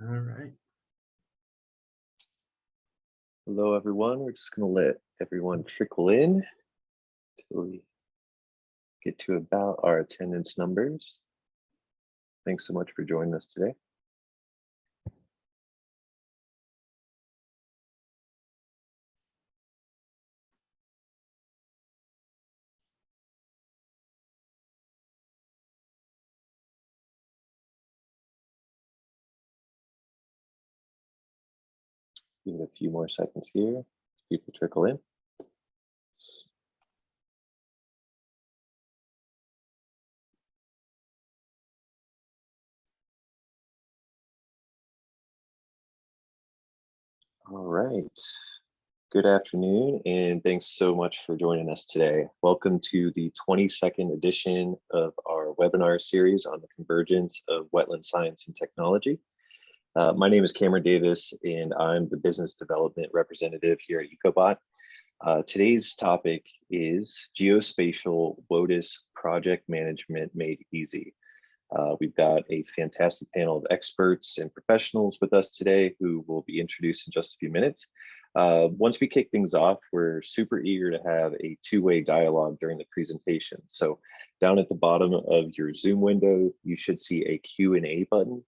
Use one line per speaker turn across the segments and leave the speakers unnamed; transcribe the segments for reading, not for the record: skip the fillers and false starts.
All right.
Hello, everyone. We're just going to let everyone trickle in until we get to about our attendance numbers. Thanks so much for joining us today. Give it a few more seconds here. People trickle in. All right. Good afternoon, and thanks so much for joining us today. Welcome to the 22nd edition of our webinar series on the convergence of wetland science and technology. My name is Cameron Davis, and I'm the business development representative here at Ecobot. Today's topic is Geospatial WOTUS project management made easy. We've got a fantastic panel of experts and professionals with us today who will be introduced in just a few minutes. Once we kick things off, we're super eager to have a two-way dialogue during the presentation. So down at the bottom of your Zoom window, you should see a Q&A button.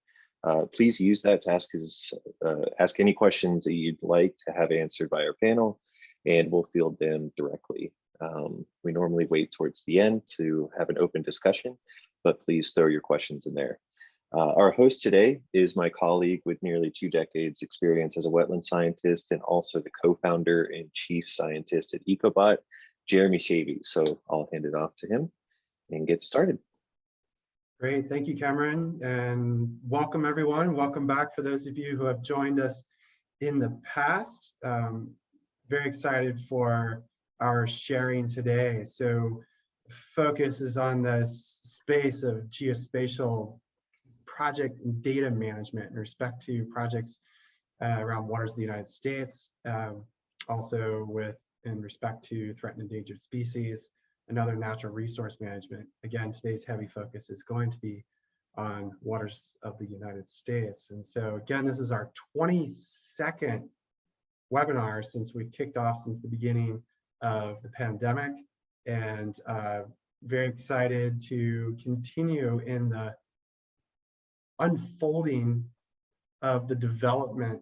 Please use that to ask any questions that you'd like to have answered by our panel, and we'll field them directly. We normally wait towards the end to have an open discussion, but please throw your questions in there. Our host today is my colleague with nearly 2 decades experience as a wetland scientist and also the co-founder and chief scientist at Ecobot, Jeremy Schewe. So I'll hand it off to him and get started.
Great, thank you, Cameron, and welcome everyone. Welcome back for those of you who have joined us in the past. Very excited for our sharing today. So focus is on this space of geospatial project and data management in respect to projects around waters of the United States, also in respect to threatened endangered species and other natural resource management. Again, today's heavy focus is going to be on waters of the United States. And so again, this is our 22nd webinar since we kicked off since the beginning of the pandemic, and very excited to continue in the unfolding of the development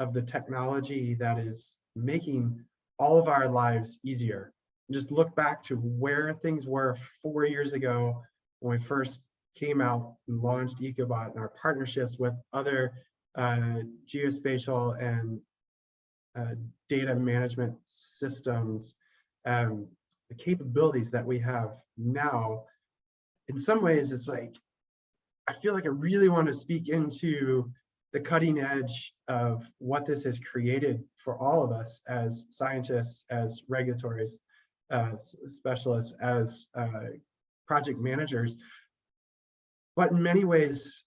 of the technology that is making all of our lives easier. Just look back to where things were 4 years ago when we first came out and launched Ecobot and our partnerships with other geospatial and data management systems, the capabilities that we have now. In some ways, it's like, I feel like I really want to speak into the cutting edge of what this has created for all of us as scientists, as regulators, specialists, as project managers. But in many ways,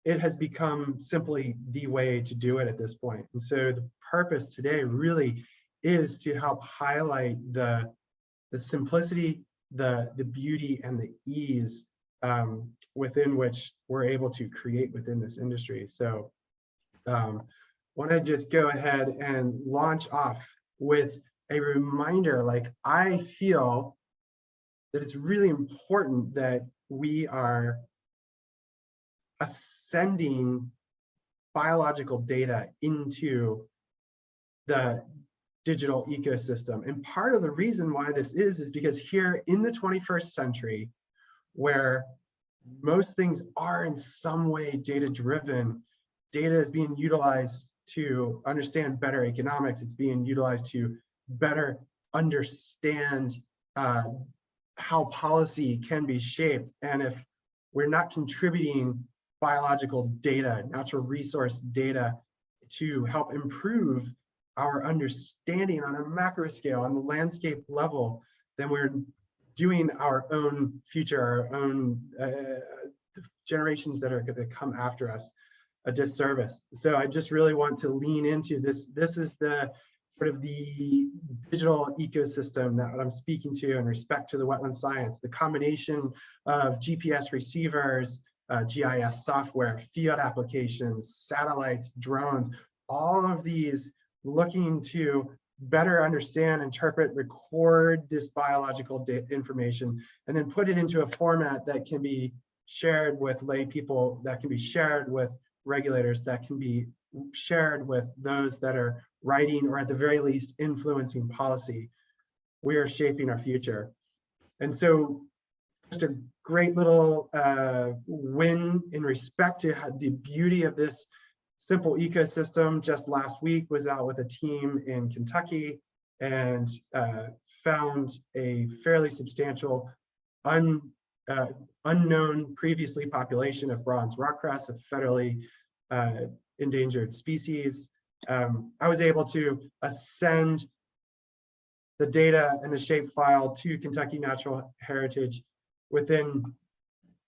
it has become simply the way to do it at this point. And so the purpose today really is to help highlight the simplicity, the beauty, and the ease within which we're able to create within this industry. So want to just go ahead and launch off with a reminder. Like, I feel that it's really important that we are ascending biological data into the digital ecosystem. And part of the reason why this is because here in the 21st century, where most things are in some way data-driven, data is being utilized to understand better economics. It's being utilized to better understand how policy can be shaped. And if we're not contributing biological data, natural resource data, to help improve our understanding on a macro scale, on the landscape level, then we're doing our own future, our own generations that are going to come after us a disservice. So I just really want to lean into this. This is the sort of the digital ecosystem that I'm speaking to in respect to the wetland science, the combination of GPS receivers, GIS software, field applications, satellites, drones, all of these looking to better understand, interpret, record this biological information, and then put it into a format that can be shared with lay people, that can be shared with regulators, that can be shared with those that are writing or at the very least influencing policy. We are shaping our future. And so just a great little win in respect to the beauty of this simple ecosystem. Just last week was out with a team in Kentucky and found a fairly substantial unknown previously population of bronze rockcress, a federally endangered species. I was able to send the data and the shapefile to Kentucky Natural Heritage within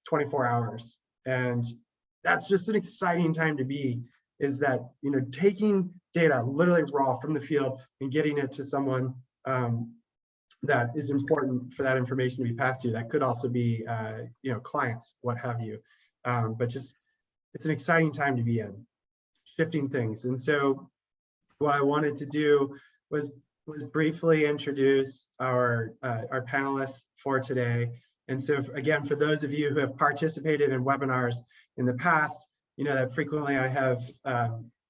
24 hours. And that's just an exciting time to be, is that, you know, taking data literally raw from the field and getting it to someone that is important for that information to be passed to. That could also be, you know, clients, what have you. But just, it's an exciting time to be in, shifting things. And so what I wanted to do was briefly introduce our panelists for today. And so again, for those of you who have participated in webinars in the past, you know that frequently I have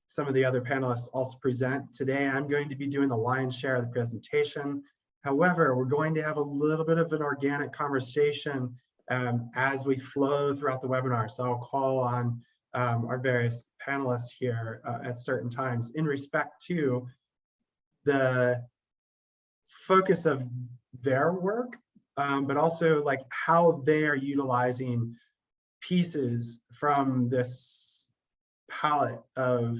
some of the other panelists also present. Today, I'm going to be doing the lion's share of the presentation. However, we're going to have a little bit of an organic conversation as we flow throughout the webinar. So I'll call on our various panelists here at certain times in respect to the focus of their work, but also like how they are utilizing pieces from this palette of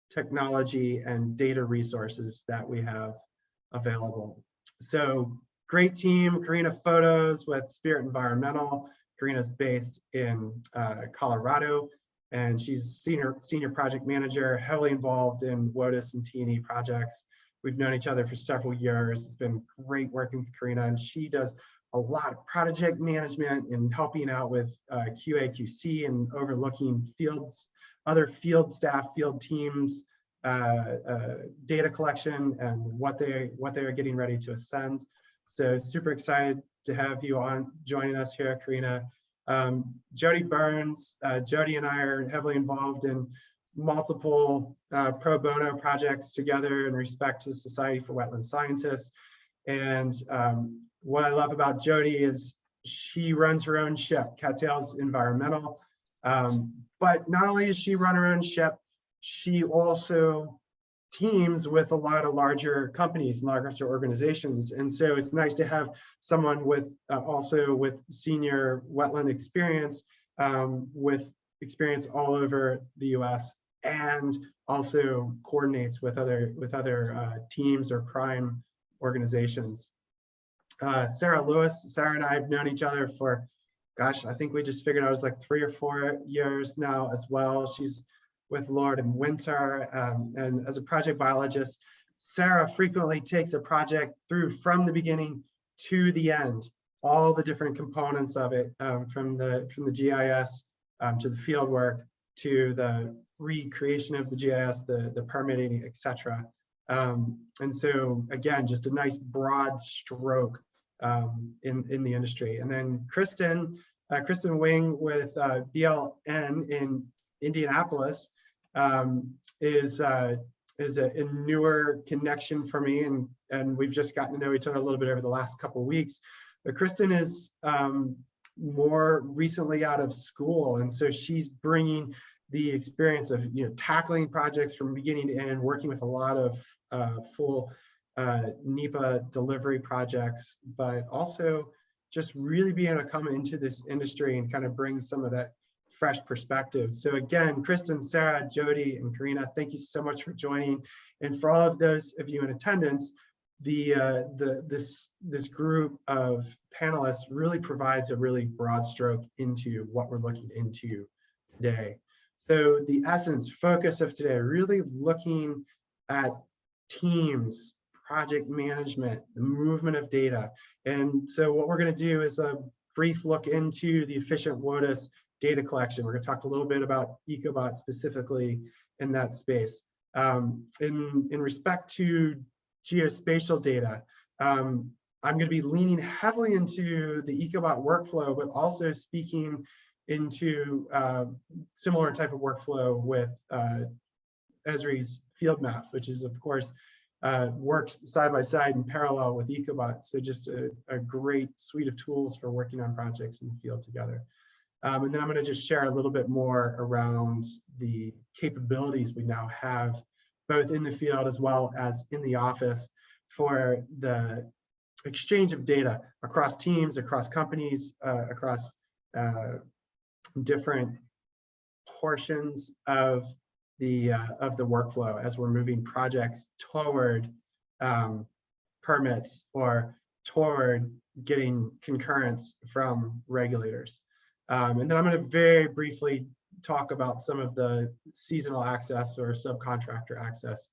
technology and data resources that we have available. So great team, Karina Photos with Spirit Environmental. Karina's based in Colorado, and she's senior project manager, heavily involved in WOTUS and T&E projects. We've known each other for several years. It's been great working with Karina, and she does a lot of project management and helping out with QA, QC, and overlooking fields, other field staff, field teams, data collection, and what they are getting ready to ascend. So super excited to have you on joining us here, Karina. Jodie Burns, Jodie and I are heavily involved in multiple pro bono projects together in respect to Society for Wetland Scientists. And what I love about Jodie is she runs her own ship, Cattails Environmental. But not only does she run her own ship, she also teams with a lot of larger companies and larger organizations. And so it's nice to have someone with also with senior wetland experience, with experience all over the US, and also coordinates with other teams or crime organizations. Sarah Lewis, Sarah and I have known each other for, gosh, I think we just figured out it was like 3 or 4 years now as well. She's with Lord and Winter, and as a project biologist, Sarah frequently takes a project through from the beginning to the end, all the different components of it, from the GIS to the field work to the recreation of the GIS, the permitting, etc. And so again, just a nice broad stroke in the industry. And then Kristin Wing with BLN in Indianapolis is a newer connection for me, and we've just gotten to know each other a little bit over the last couple of weeks. But Kristin is more recently out of school, and so she's bringing the experience of tackling projects from beginning to end, working with a lot of full NEPA delivery projects, but also just really being able to come into this industry and kind of bring some of that fresh perspective. So again, Kristin, Sarah, Jodie, and Karina, thank you so much for joining. And for all of those of you in attendance, this group of panelists really provides a really broad stroke into what we're looking into today. So the essence, focus of today, really looking at teams, project management, the movement of data. And so what we're going to do is brief look into the efficient WOTUS data collection. We're going to talk a little bit about Ecobot specifically in that space. In respect to geospatial data, I'm going to be leaning heavily into the Ecobot workflow, but also speaking into similar type of workflow with Esri's field maps, which is of course works side by side in parallel with Ecobot. So just a great suite of tools for working on projects in the field together. And then I'm going to just share a little bit more around the capabilities we now have, both in the field as well as in the office, for the exchange of data across teams, across companies, across different portions of the workflow as we're moving projects toward permits or toward getting concurrence from regulators. And then I'm going to very briefly talk about some of the seasonal access or subcontractor access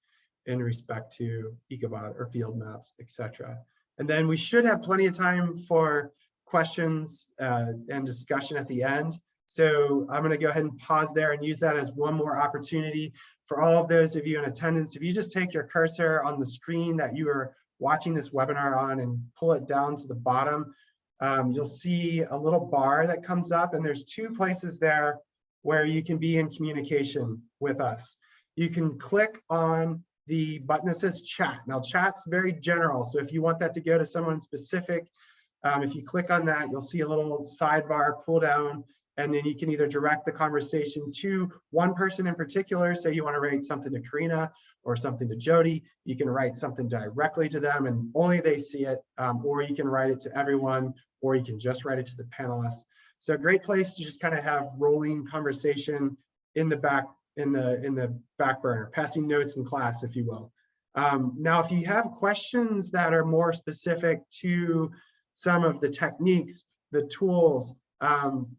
in respect to Ecobot or field maps, etc. And then we should have plenty of time for questions and discussion at the end. So I'm going to go ahead and pause there and use that as one more opportunity for all of those of you in attendance. If you just take your cursor on the screen that you are watching this webinar on and pull it down to the bottom, you'll see a little bar that comes up, and there's two places there where you can be in communication with us. You can click on the button that says chat. Now chat's very general, so if you want that to go to someone specific, if you click on that, you'll see a little sidebar pull down, and then you can either direct the conversation to one person in particular. Say you want to write something to Karina or something to Jodie, you can write something directly to them and only they see it, or you can write it to everyone, or you can just write it to the panelists. So a great place to just kind of have rolling conversation in the back burner, passing notes in class, if you will. Now, if you have questions that are more specific to some of the techniques, the tools,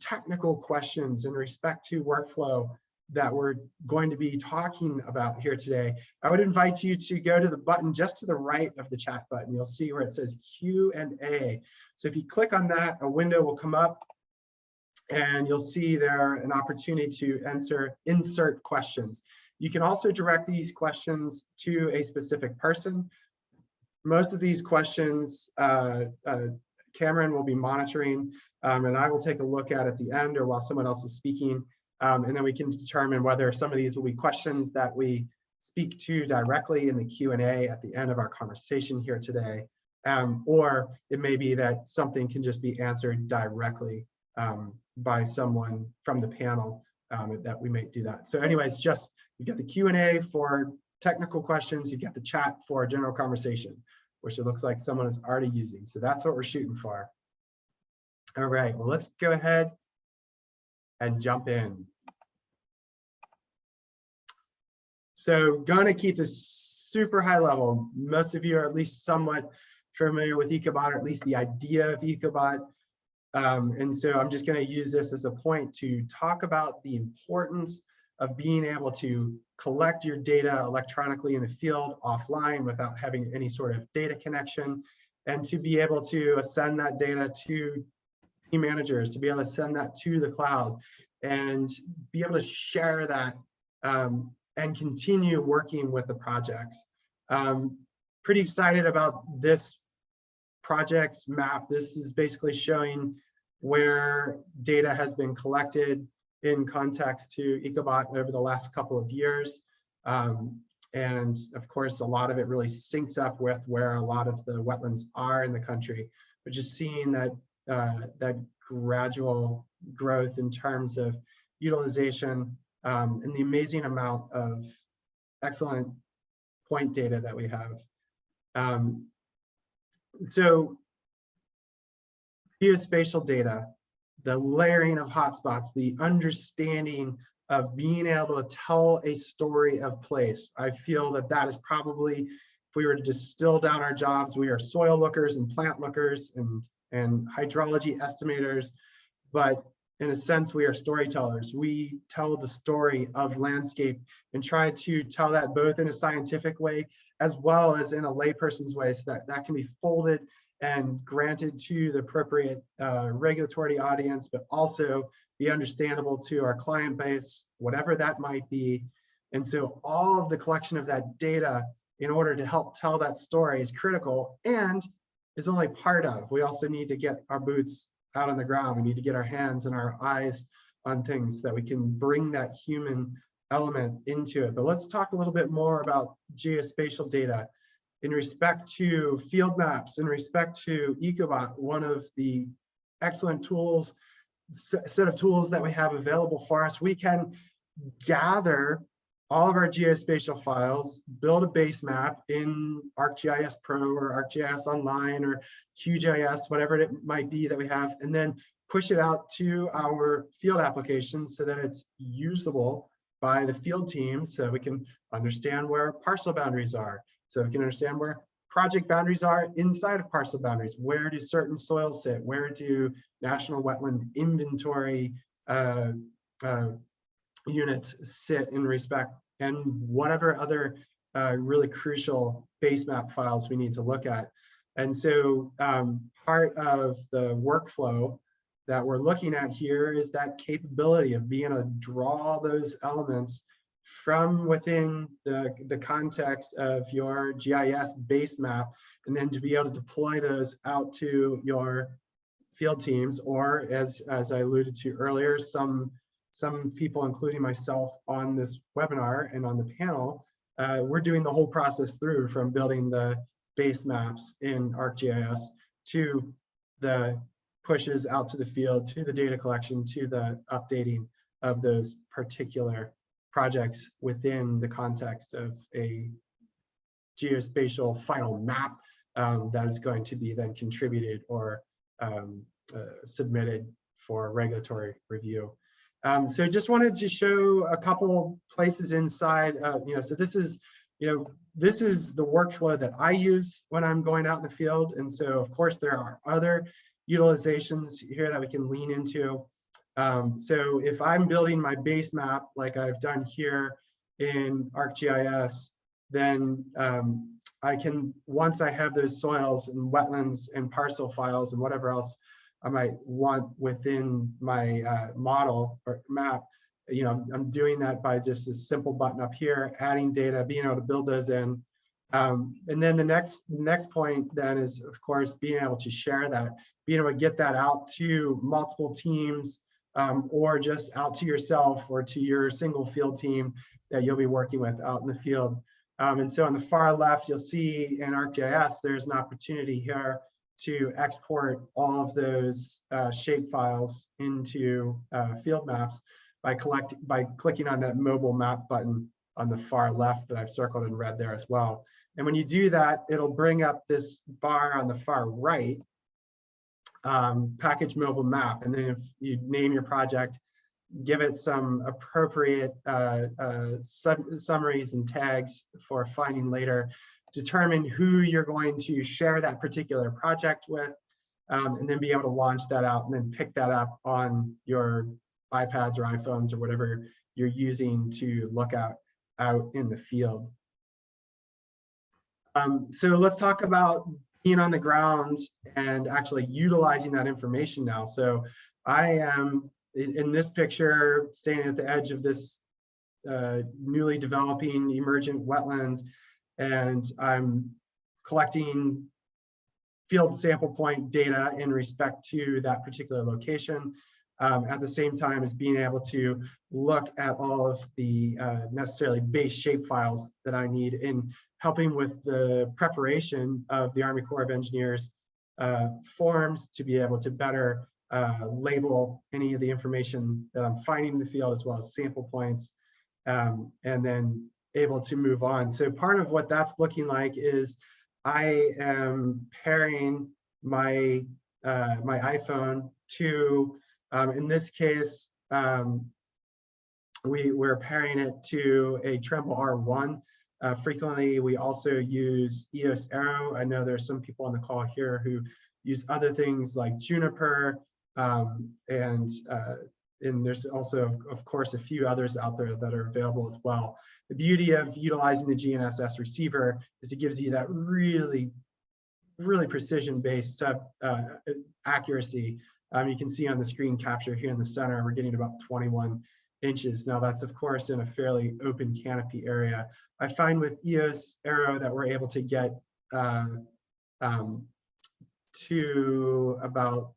technical questions in respect to workflow that we're going to be talking about here today, I would invite you to go to the button just to the right of the chat button. You'll see where it says Q&A. So if you click on that, a window will come up and you'll see there an opportunity to insert questions. You can also direct these questions to a specific person. Most of these questions, Cameron will be monitoring, and I will take a look at the end or while someone else is speaking, and then we can determine whether some of these will be questions that we speak to directly in the Q&A at the end of our conversation here today, or it may be that something can just be answered directly by someone from the panel that we may do that. So anyways, just you've got the Q&A for technical questions, you've got the chat for general conversation, which it looks like someone is already using. So that's what we're shooting for. All right, well, let's go ahead and jump in. So gonna keep this super high level. Most of you are at least somewhat familiar with Ecobot, or at least the idea of Ecobot. And so I'm just going to use this as a point to talk about the importance of being able to collect your data electronically in the field offline without having any sort of data connection, and to be able to send that data to team managers, to be able to send that to the cloud and be able to share that and continue working with the projects. Pretty excited about this projects map. This is basically showing where data has been collected in context to Ecobot over the last couple of years. And of course, a lot of it really syncs up with where a lot of the wetlands are in the country, but just seeing that, that gradual growth in terms of utilization and the amazing amount of excellent point data that we have. So geospatial data, the layering of hotspots, the understanding of being able to tell a story of place. I feel that that is probably, if we were to distill down our jobs, we are soil lookers and plant lookers and hydrology estimators, but in a sense, we are storytellers. We tell the story of landscape and try to tell that both in a scientific way as well as in a layperson's way, so that that can be folded and granted to the appropriate regulatory audience, but also be understandable to our client base, whatever that might be. And so all of the collection of that data in order to help tell that story is critical and is only part of. We also need to get our boots out on the ground. We need to get our hands and our eyes on things so that we can bring that human element into it. But let's talk a little bit more about geospatial data in respect to field maps, in respect to Ecobot. One of the excellent tools, set of tools that we have available for us, we can gather all of our geospatial files, build a base map in ArcGIS Pro or ArcGIS Online or QGIS, whatever it might be that we have, and then push it out to our field applications so that it's usable by the field team, so we can understand where parcel boundaries are, so we can understand where project boundaries are inside of parcel boundaries. Where do certain soils sit? Where do national wetland inventory units sit in respect, and whatever other really crucial base map files we need to look at. And so part of the workflow that we're looking at here is that capability of being able to draw those elements from within the context of your GIS base map, and then to be able to deploy those out to your field teams, or as I alluded to earlier, some people, including myself on this webinar and on the panel, we're doing the whole process through, from building the base maps in ArcGIS to the pushes out to the field, to the data collection, to the updating of those particular projects within the context of a geospatial final map that is going to be then contributed or submitted for regulatory review. So just wanted to show a couple places inside, so this is the workflow that I use when I'm going out in the field. And so of course there are other utilizations here that we can lean into. So if I'm building my base map, like I've done here in ArcGIS, then I can, once I have those soils and wetlands and parcel files and whatever else I might want within my model or map, I'm doing that by just a simple button up here, adding data, being able to build those in. And then the next point then is, of course, being able to share that, being able to get that out to multiple teams, or just out to yourself or to your single field team that you'll be working with out in the field. And so on the far left, you'll see in ArcGIS, there's an opportunity here to export all of those shape files into field maps by clicking on that mobile map button on the far left that I've circled in red there as well. And when you do that, it'll bring up this bar on the far right, package mobile map. And then if you name your project, give it some appropriate summaries and tags for finding later, determine who you're going to share that particular project with, and then be able to launch that out and then pick that up on your iPads or iPhones or whatever you're using to look out in the field. So let's talk about being on the ground and actually utilizing that information now. So I am in this picture standing at the edge of this newly developing emergent wetlands, and I'm collecting field sample point data in respect to that particular location, at the same time as being able to look at all of the necessarily base shape files that I need in helping with the preparation of the Army Corps of Engineers forms to be able to better label any of the information that I'm finding in the field, as well as sample points, and then able to move on. So part of what that's looking like is I am pairing my my iPhone to, in this case, we're pairing it to a Tremble R1. Frequently, we also use EOS Aero. I know there's some people on the call here who use other things like Juniper, and there's also, of course, a few others out there that are available as well. The beauty of utilizing the GNSS receiver is it gives you that really really precision-based accuracy. You can see on the screen capture here in the center, we're getting about 21 inches. Now that's of course in a fairly open canopy area. I find with EOS Aero that we're able to get to about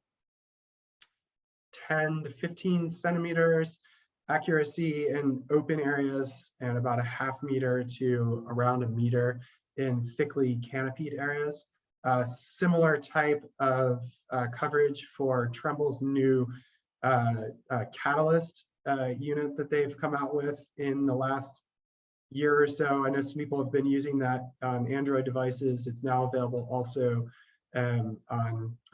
10 to 15 centimeters accuracy in open areas and about a ½ meter to around a meter in thickly canopied areas. Similar type of coverage for Tremble's new Catalyst unit that they've come out with in the last year or so. I know some people have been using that on Android devices. It's now available also on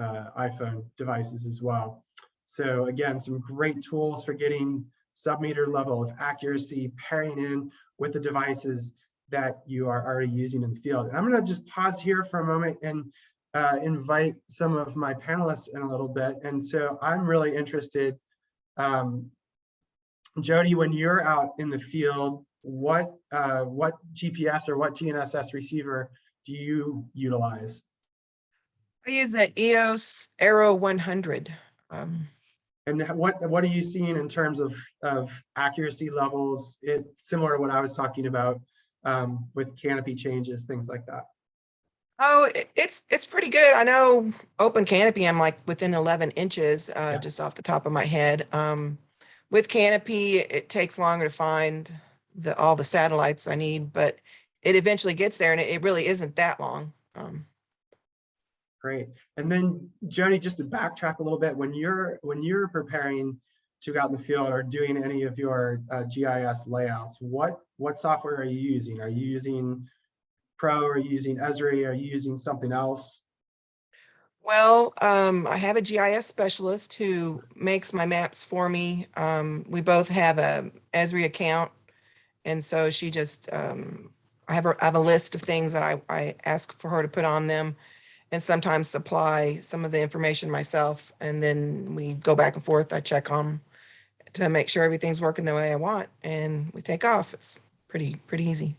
iPhone devices as well. So again, some great tools for getting sub-meter level of accuracy, pairing in with the devices that you are already using in the field. And I'm going to just pause here for a moment and invite some of my panelists in a little bit. And so I'm really interested, Jodie, when you're out in the field, what GPS or what GNSS receiver do you utilize?
I use the EOS Aero 100.
And what are you seeing in terms of accuracy levels? Similar to what I was talking about with canopy changes, things like that.
Oh, it's pretty good. I know open canopy, I'm like within 11 inches,
Yeah.
just off the top of my head. With canopy, it takes longer to find all the satellites I need, but it eventually gets there, and it really isn't that long.
Great. And then Jodie, just to backtrack a little bit, when you're preparing to go out in the field or doing any of your GIS layouts, what software are you using? Are you using Pro? Are you using Esri? Are you using something else?
Well, I have a GIS specialist who makes my maps for me. We both have a Esri account, and so she just I have a list of things that I ask for her to put on them, and sometimes supply some of the information myself, and then we go back and forth. I check on to make sure everything's working the way I want, and we take off. It's pretty easy.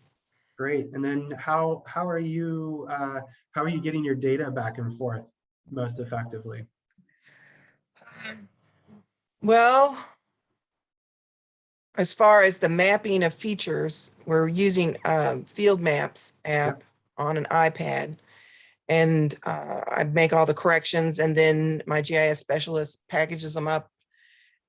Great. And then how are you getting your data back and forth most effectively?
Well, as far as the mapping of features, we're using Field Maps app on an iPad, and I make all the corrections, and then my GIS specialist packages them up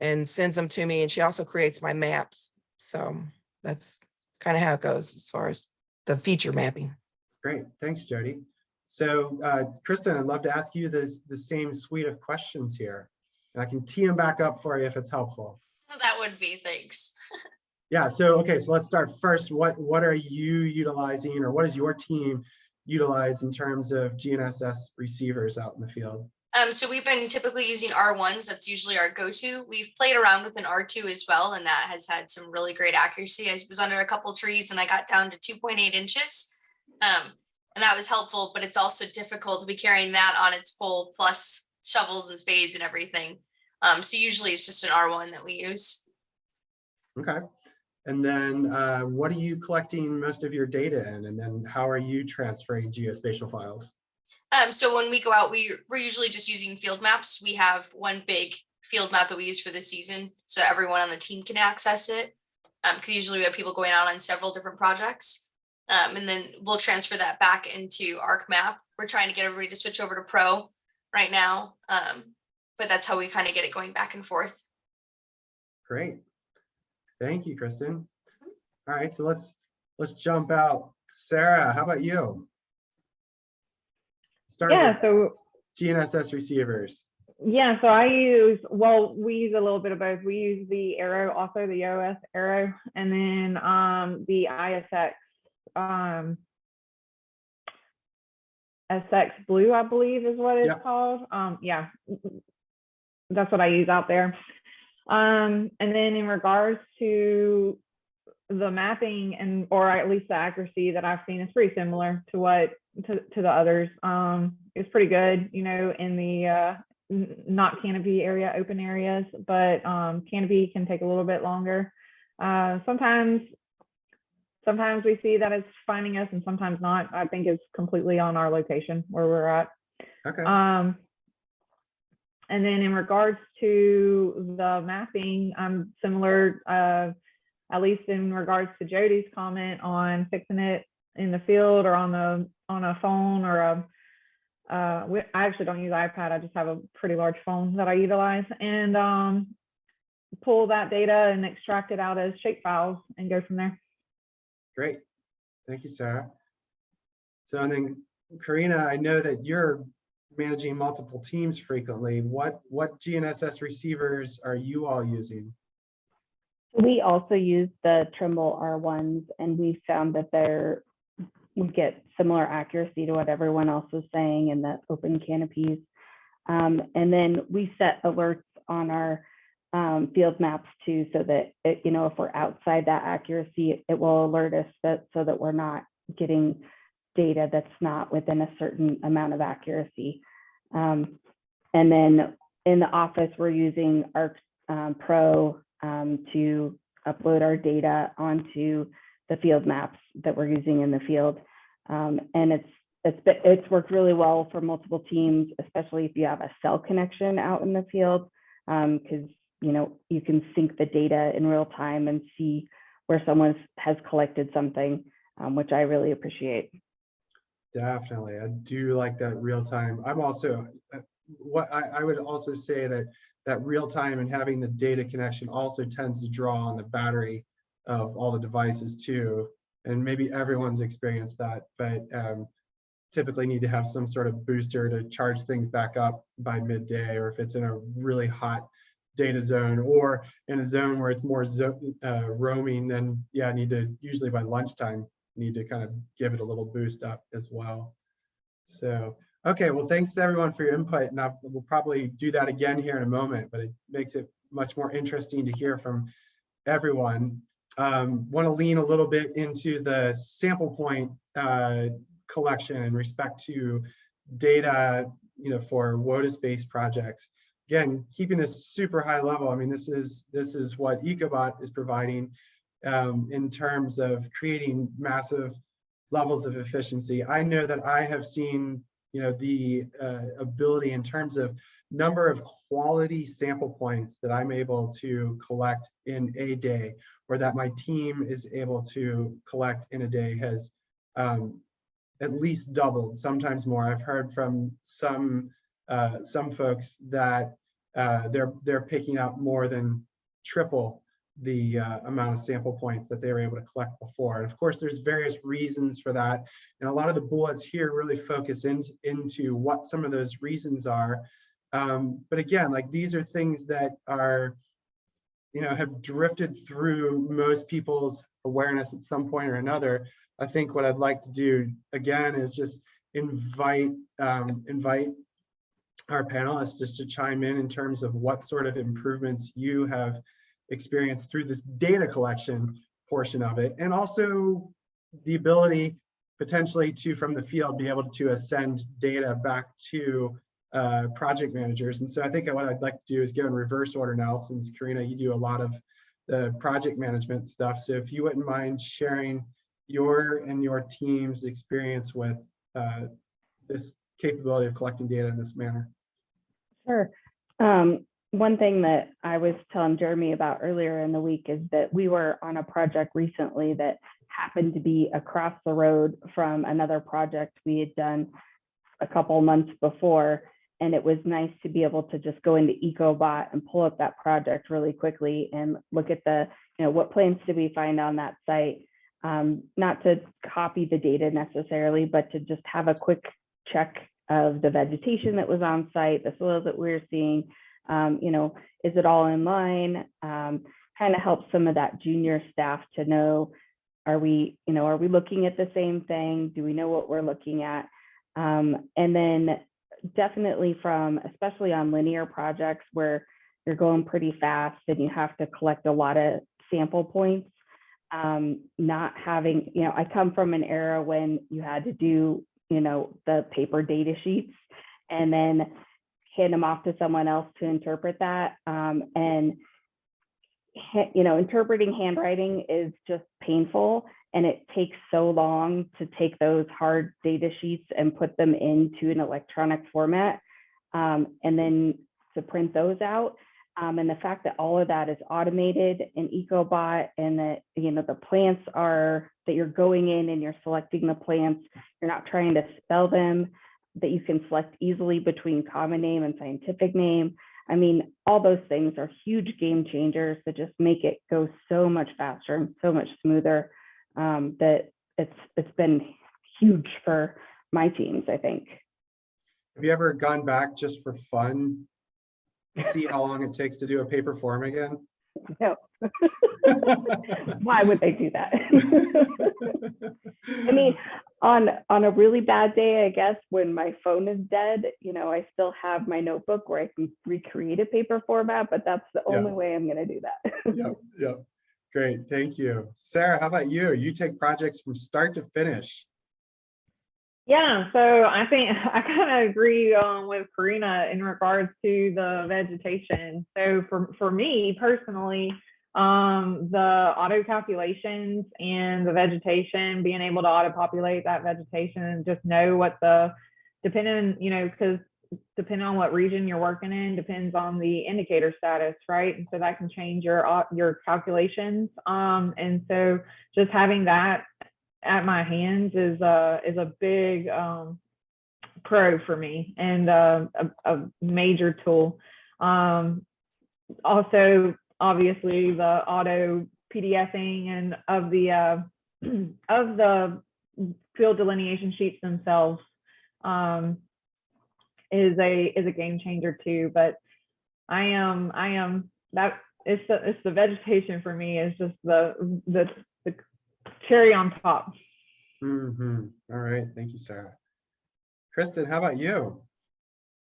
and sends them to me, and she also creates my maps. So that's kind of how it goes as far as the feature mapping.
Great, thanks, Jodie. So Kristin, I'd love to ask you the same suite of questions here, and I can tee them back up for you if it's helpful.
That would be, thanks.
Yeah, so okay, so let's start first. What are you utilizing, or what does your team utilize in terms of GNSS receivers out in the field?
So we've been typically using R1s. That's usually our go-to. We've played around with an R2 as well, and that has had some really great accuracy. I was under a couple trees and I got down to 2.8 inches. And that was helpful, but it's also difficult to be carrying that on its full, plus shovels and spades and everything. So usually it's just an R1 that we use.
Okay. And then what are you collecting most of your data in? And then how are you transferring geospatial files?
So when we go out, we're usually just using field maps. We have one big field map that we use for the season, so everyone on the team can access it. Because usually we have people going out on several different projects. And then we'll transfer that back into ArcMap. We're trying to get everybody to switch over to Pro right now. But that's how we kind of get it going back and forth.
Great. Thank you, Kristin. All right, so let's jump out. Sarah, how about you? Start
so
GNSS receivers.
yeah, so we use a little bit of both. We use the Aero, also the EOS Aero, and then the ISX SX Blue, I believe is what it's called. Yeah, that's what I use out there. And then in regards to the mapping or at least the accuracy that I've seen is pretty similar to what to the others. It's pretty good, in the not canopy area, open areas, but canopy can take a little bit longer. Sometimes sometimes we see that it's finding us and sometimes not. I think it's completely on our location where we're at.
Okay.
And then in regards to the mapping, I'm similar, at least in regards to Jodie's comment on fixing it in the field or on a phone or I actually don't use iPad. I just have a pretty large phone that I utilize, and pull that data and extract it out as shape files and go from there.
Great. Thank you, Sarah. So, and then Karina, I know that you're managing multiple teams frequently. What GNSS receivers are you all using?
We also use the Trimble R1s, and we found that we get similar accuracy to what everyone else was saying in the open canopies. And then we set alerts on our field maps too, so that if we're outside that accuracy, it will alert us so that we're not getting data that's not within a certain amount of accuracy. And then in the office, we're using ARC Pro to upload our data onto the field maps that we're using in the field. And it's worked really well for multiple teams, especially if you have a cell connection out in the field, because you can sync the data in real time and see where someone has collected something, which I really appreciate.
Definitely. I do like that real time. I'm also, I would also say that real time and having the data connection also tends to draw on the battery of all the devices too. And maybe everyone's experienced that, but typically need to have some sort of booster to charge things back up by midday, or if it's in a really hot data zone or in a zone where it's more roaming, then yeah, usually by lunchtime, need to kind of give it a little boost up as well. So, okay, well, thanks everyone for your input, and we'll probably do that again here in a moment, but it makes it much more interesting to hear from everyone. Want to lean a little bit into the sample point collection in respect to data, for WOTUS-based projects. Again, keeping this super high level. I mean, this is what Ecobot is providing in terms of creating massive levels of efficiency. I know that I have seen, the ability in terms of number of quality sample points that I'm able to collect in a day, or that my team is able to collect in a day, has at least doubled, sometimes more. I've heard from some folks that they're picking up more than triple the amount of sample points that they were able to collect before. And of course, there's various reasons for that. And a lot of the bullets here really focus into what some of those reasons are. But again, like, these are things that are, have drifted through most people's awareness at some point or another. I think what I'd like to do again is just invite our panelists just to chime in terms of what sort of improvements you have experienced through this data collection portion of it, and also the ability potentially to, from the field, be able to send data back to project managers. And so I think what I'd like to do is go in reverse order now, since Karina, you do a lot of the project management stuff. So if you wouldn't mind sharing your and your team's experience with this capability of collecting data in this manner.
Sure. One thing that I was telling Jeremy about earlier in the week is that we were on a project recently that happened to be across the road from another project we had done a couple months before. And it was nice to be able to just go into Ecobot and pull up that project really quickly and look at what plants did we find on that site. Not to copy the data necessarily, but to just have a quick check of the vegetation that was on site, the soils that we were seeing. Is it all in line? Kind of helps some of that junior staff to know, are we looking at the same thing? Do we know what we're looking at? And then definitely especially on linear projects where you're going pretty fast and you have to collect a lot of sample points, not having, I come from an era when you had to do, the paper data sheets and then hand them off to someone else to interpret that. And interpreting handwriting is just painful, and it takes so long to take those hard data sheets and put them into an electronic format, and then to print those out. And the fact that all of that is automated in Ecobot, and that, the plants that you're going in and you're selecting the plants, you're not trying to spell them, that you can select easily between common name and scientific name. I mean, all those things are huge game changers that just make it go so much faster and so much smoother, that it's been huge for my teams, I think.
Have you ever gone back just for fun to see how long it takes to do a paper form again?
No. Why would they do that? I mean, on a really bad day, I guess, when my phone is dead, I still have my notebook where I can recreate a paper format, but that's the only way I'm going to do that.
Yep. Great. Thank you. Sarah, how about you? You take projects from start to finish.
Yeah, so I think I kind of agree with Karina in regards to the vegetation. So for me personally, the auto calculations and the vegetation, being able to auto populate that vegetation and just know what because depending on what region you're working in, depends on the indicator status, right? And so that can change your calculations. And so just having that at my hands is a big pro for me, and a major tool. Also, obviously, the auto PDFing and of the field delineation sheets themselves is a game changer too. But I am that it's the vegetation for me is just the cherry on top.
All right. Thank you, Sarah. Kristin, how about you?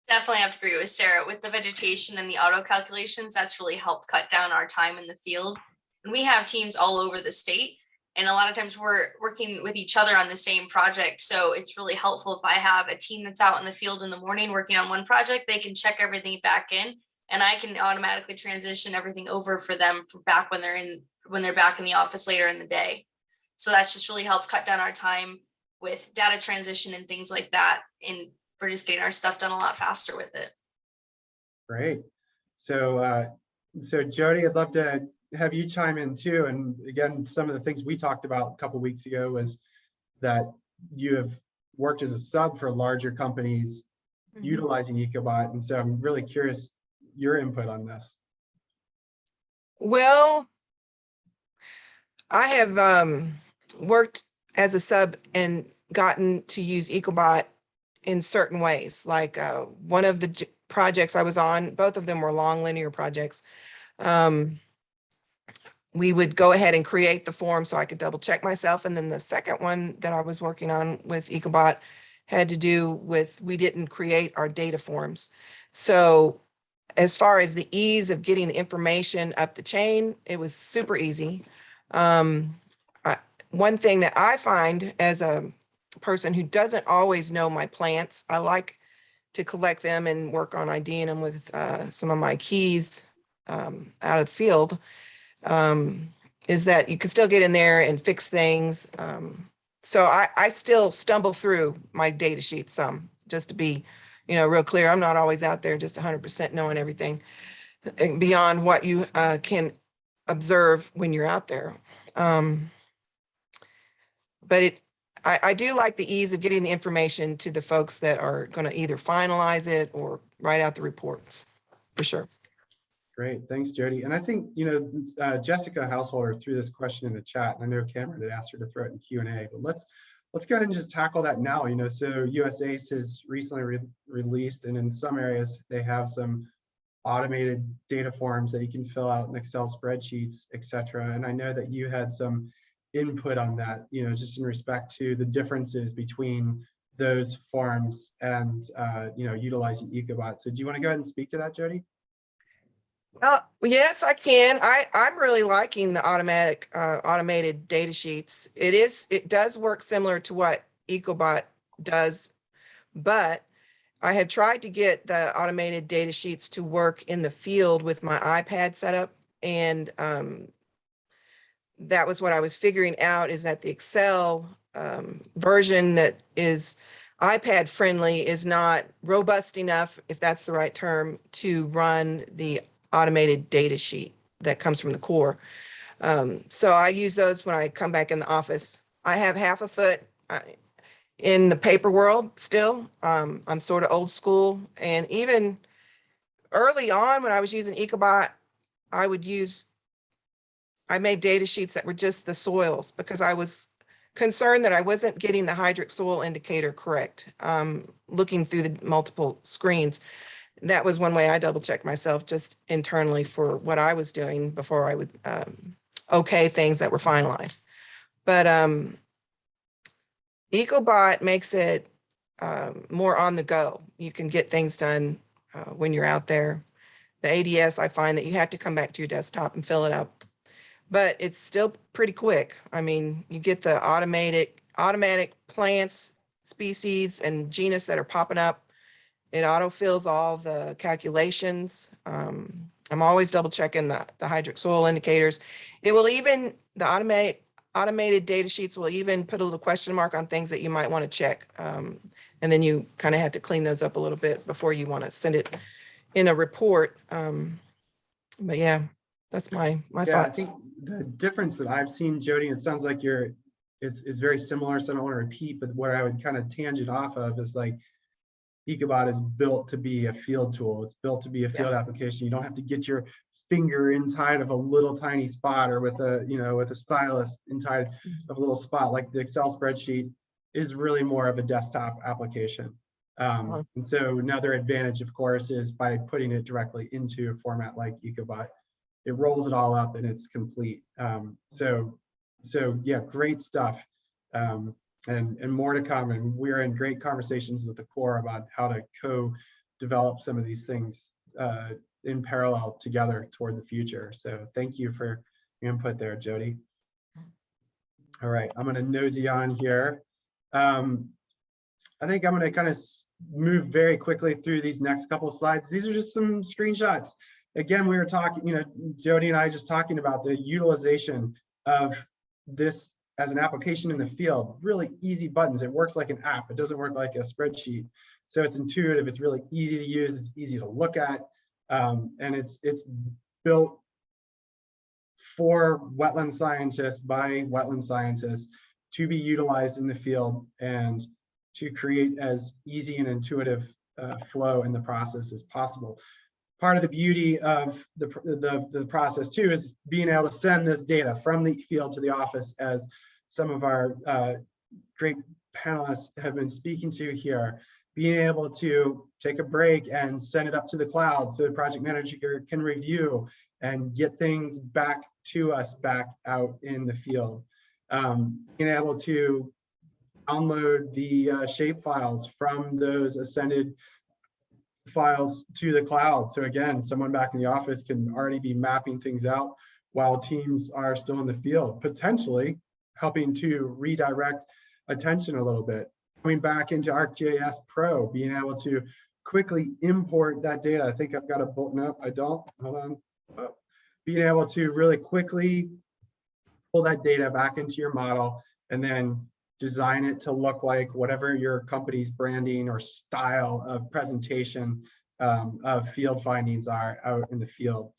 Definitely have to agree with Sarah with the vegetation and the auto calculations. That's really helped cut down our time in the field. And we have teams all over the state, and a lot of times we're working with each other on the same project. So it's really helpful if I have a team that's out in the field in the morning working on one project, they can check everything back in, and I can automatically transition everything over for them for back when they're back in the office later in the day. So that's just really helped cut down our time with data transition and things like that. And we're just getting our stuff done a lot faster with it.
Great. So Jodie, I'd love to have you chime in too. And again, some of the things we talked about a couple of weeks ago was that you have worked as a sub for larger companies utilizing Ecobot. And so I'm really curious your input on this.
Well, I have worked as a sub and gotten to use Ecobot in certain ways. Like one of the projects I was on, both of them were long linear projects. We would go ahead and create the form so I could double check myself. And then the second one that I was working on with Ecobot had to do with, we didn't create our data forms. So as far as the ease of getting the information up the chain, it was super easy. One thing that I find as a person who doesn't always know my plants, I like to collect them and work on IDing them with some of my keys out of the field, is that you can still get in there and fix things. So I still stumble through my data sheet some, just to be, real clear. I'm not always out there just 100% knowing everything beyond what you can observe when you're out there. But I do like the ease of getting the information to the folks that are going to either finalize it or write out the reports, for sure.
Great, thanks, Jodie. And I think, Jessica Householder threw this question in the chat, and I know Cameron had asked her to throw it in Q&A, but let's go ahead and just tackle that now. So USACE has recently released, and in some areas they have some automated data forms that you can fill out in Excel spreadsheets, etc. And I know that you had some input on that, just in respect to the differences between those forms and utilizing Ecobot. So do you want to go ahead and speak to that, Jodie?
Yes, I can. I'm really liking the automated data sheets. It does work similar to what Ecobot does, but I had tried to get the automated data sheets to work in the field with my iPad setup, And that was what I was figuring out, is that the Excel version that is iPad friendly is not robust enough, if that's the right term, to run the automated data sheet that comes from the core. So I use those when I come back in the office. I have half a foot in the paper world still. I'm sort of old school. And even early on when I was using Ecobot, I made data sheets that were just the soils, because I was concerned that I wasn't getting the hydric soil indicator correct. Looking through the multiple screens, that was one way I double checked myself just internally for what I was doing before I would okay things that were finalized. But Ecobot makes it more on the go. You can get things done when you're out there. The ADS, I find that you have to come back to your desktop and fill it out, but it's still pretty quick. I mean, you get the automatic plants, species, and genus that are popping up. It auto-fills all the calculations. I'm always double checking the hydric soil indicators. It will even, the automated data sheets will even put a little question mark on things that you might want to check. And then you kind of have to clean those up a little bit before you want to send it in a report. But yeah, that's my
I
thoughts.
think the difference that I've seen, Jodie, it sounds like it's very similar, so I don't want to repeat, but what I would kind of tangent off of is like, Ecobot is built to be a field tool. It's built to be a field application. You don't have to get your finger inside of a little tiny spot, or with a stylus inside of a little spot. Like the Excel spreadsheet is really more of a desktop application. And so another advantage, of course, is by putting it directly into a format like Ecobot. It rolls it all up and it's complete. So yeah, great stuff. And more to come. And we're in great conversations with the core about how to co-develop some of these things in parallel together toward the future. So thank you for your input there, Jodie. All right, I'm going to nosy on here. I think I'm going to kind of move very quickly through these next couple of slides. These are just some screenshots. Again, we were talking, Jodie and I just talking about the utilization of this as an application in the field. Really easy buttons. It works like an app. It doesn't work like a spreadsheet. So it's intuitive. It's really easy to use. It's easy to look at. And it's built for wetland scientists by wetland scientists to be utilized in the field and to create as easy and intuitive flow in the process as possible. Part of the beauty of the process too is being able to send this data from the field to the office, as some of our great panelists have been speaking to here. Being able to take a break and send it up to the cloud so the project manager can review and get things back to us back out in the field. Being able to download the shape files from those ascended files to the cloud. So again, someone back in the office can already be mapping things out while teams are still in the field, potentially helping to redirect attention a little bit. Coming back into ArcGIS Pro, being able to quickly import that data. I think I've got a button up. I don't, hold on. Oh. Being able to really quickly pull that data back into your model and then design it to look like whatever your company's branding or style of presentation of field findings are out in the field.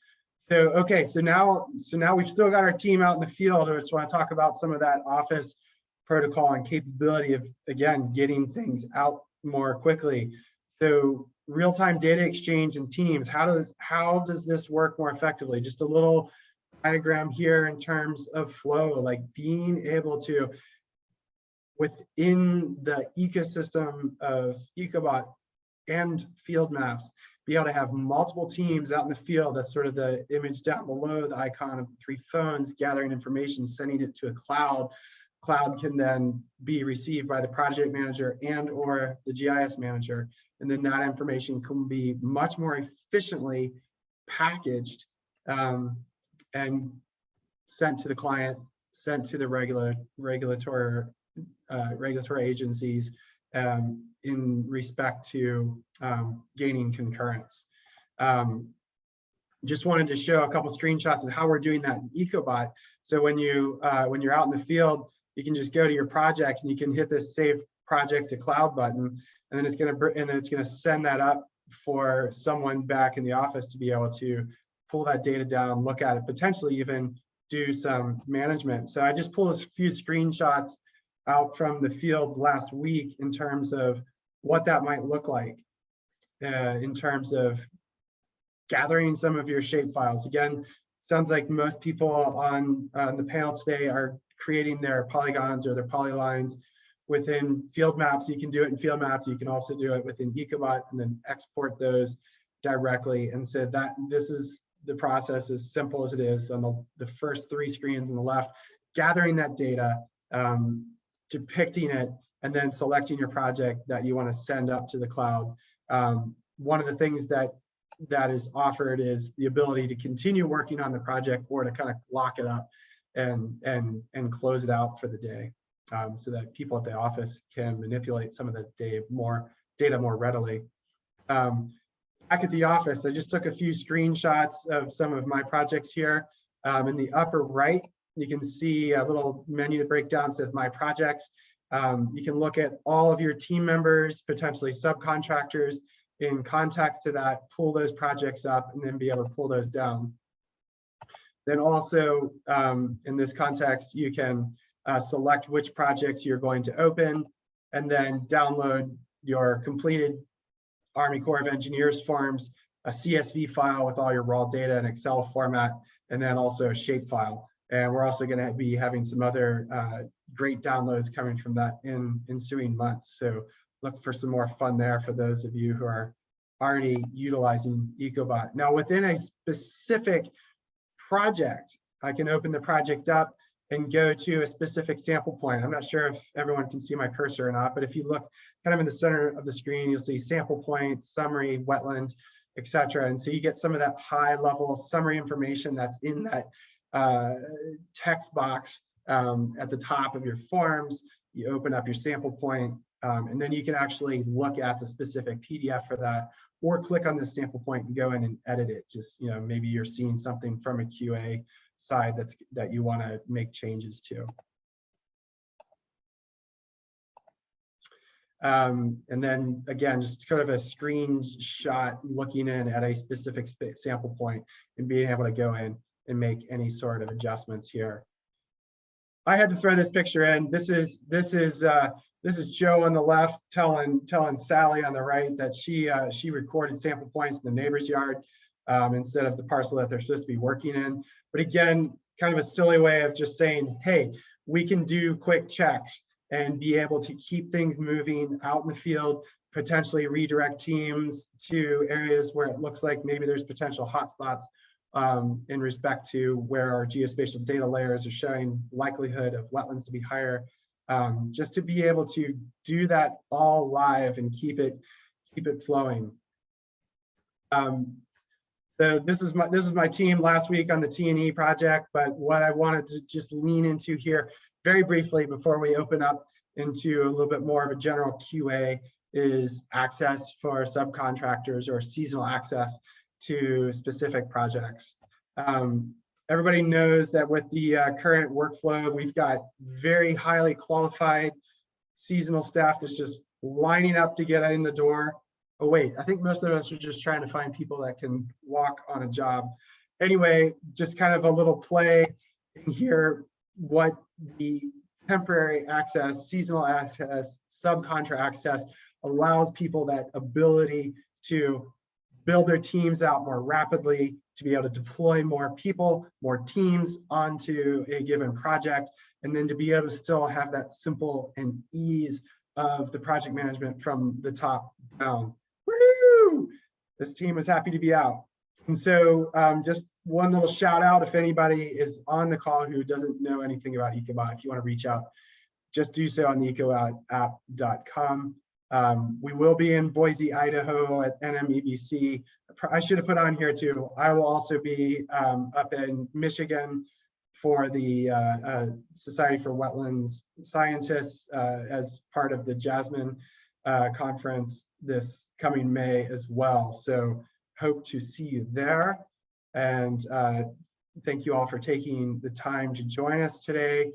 So, okay, so now we've still got our team out in the field. I just want to talk about some of that office protocol and capability of, again, getting things out more quickly. So real-time data exchange in teams, how does this work more effectively? Just a little diagram here in terms of flow, like being able to, within the ecosystem of Ecobot and field maps, be able to have multiple teams out in the field. That's sort of the image down below, the icon of 3 phones, gathering information, sending it to a cloud. Cloud can then be received by the project manager and or the GIS manager. And then that information can be much more efficiently packaged and sent to the client, sent to the regulatory agencies in respect to gaining concurrence. just wanted to show a couple screenshots of how we're doing that in Ecobot. So when you're out in the field, you can just go to your project and you can hit this Save Project to Cloud button, and then it's gonna send that up for someone back in the office to be able to pull that data down, look at it, potentially even do some management. So I just pulled a few screenshots out from the field last week in terms of what that might look like in terms of gathering some of your shape files. Again, sounds like most people on the panel today are creating their polygons or their polylines within field maps. You can do it in field maps. You can also do it within Ecobot and then export those directly. And so that this is the process, as simple as it is on the first 3 screens on the left, gathering that data, depicting it, and then selecting your project that you want to send up to the cloud. One of the things that is offered is the ability to continue working on the project or to kind of lock it up and close it out for the day, so that people at the office can manipulate some of the data more readily. Back at the office, I just took a few screenshots of some of my projects here. In the upper right, you can see a little menu that breaks down, says My Projects. You can look at all of your team members, potentially subcontractors, in context to that, pull those projects up, and then be able to pull those down. Then also, in this context, you can select which projects you're going to open, and then download your completed Army Corps of Engineers forms, a CSV file with all your raw data in Excel format, and then also a shape file. And we're also going to be having some other great downloads coming from that in ensuing months. So look for some more fun there for those of you who are already utilizing Ecobot. Now, within a specific project, I can open the project up and go to a specific sample point. I'm not sure if everyone can see my cursor or not, but if you look kind of in the center of the screen, you'll see sample point, summary, wetland, etc. And so you get some of that high level summary information that's in that text box at the top of your forms. You open up your sample point, and then you can actually look at the specific PDF for that, or click on this sample point and go in and edit it. Just, maybe you're seeing something from a QA side that you want to make changes to. And then again, just kind of a screenshot looking in at a specific sample point and being able to go in and make any sort of adjustments here. I had to throw this picture in. This is Joe on the left telling Sally on the right that she recorded sample points in the neighbor's yard instead of the parcel that they're supposed to be working in. But again, kind of a silly way of just saying, hey, we can do quick checks and be able to keep things moving out in the field, potentially redirect teams to areas where it looks like maybe there's potential hotspots in respect to where our geospatial data layers are showing likelihood of wetlands to be higher, just to be able to do that all live and keep it flowing. So this is my team last week on the T&E project, but what I wanted to just lean into here very briefly before we open up into a little bit more of a general QA is access for subcontractors or seasonal access to specific projects. Everybody knows that with the current workflow, we've got very highly qualified seasonal staff that's just lining up to get in the door. Oh wait, I think most of us are just trying to find people that can walk on a job. Anyway, just kind of a little play in here, what the temporary access, seasonal access, subcontract access allows people that ability to build their teams out more rapidly, to be able to deploy more people, more teams onto a given project, and then to be able to still have that simple and ease of the project management from the top down. Woo! This team is happy to be out. And so just one little shout out, if anybody is on the call who doesn't know anything about Ecobot, if you want to reach out, just do so on the ecobotapp.com. We will be in Boise, Idaho at NMEBC. I should have put on here too. I will also be up in Michigan for the Society for Wetlands Scientists as part of the Jasmine conference this coming May as well. So hope to see you there. And thank you all for taking the time to join us today.